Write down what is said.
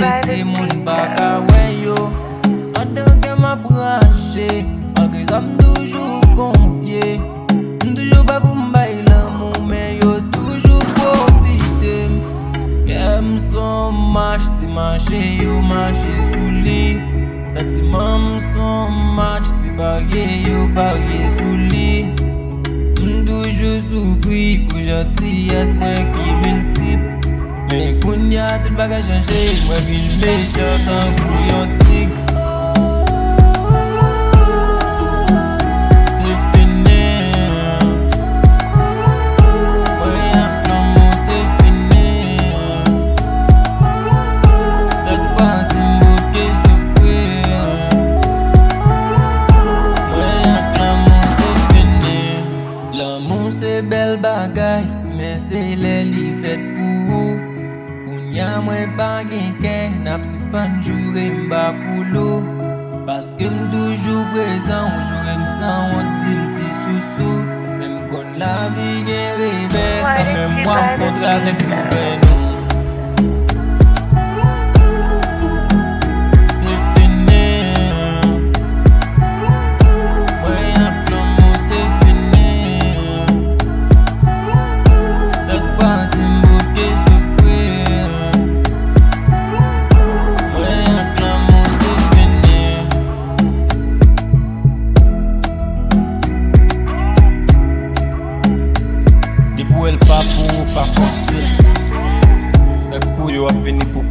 rester mon bac à yo. En tant que m'a branché, malgré ça toujours confié. Toujours pas pour m'bailler l'amour, mais yo toujours profité. Qu'aime son marche, c'est marcher, yo marcher sous lit. Sentiment son match, c'est parier, yo parier sous lit. Toujours souffrir pour gentillesse, mais qui multiple. Mais qu'on y a tout le bagage changé, moi je méchant en couillon tic. C'est fini. Moi y'a plein mot, c'est fini. Cette fois c'est mon que je fais. Moi y'a plein mot, c'est fini. L'amour c'est belle bagaille, mais c'est les fait pour. Y'a moins pas gain, n'a pas suspend jouer m'ba pour l'eau. Parce que toujours présent, jour m'sens on petit sous-sous. Même quand la vie est rêvée, quand même moi contre avec souper nous. C'est fini. Ouais y'a plein mot, c'est fini. Cette fois c'est mon que je pour elle pas pour pas forcer. C'est pour yo a fini pour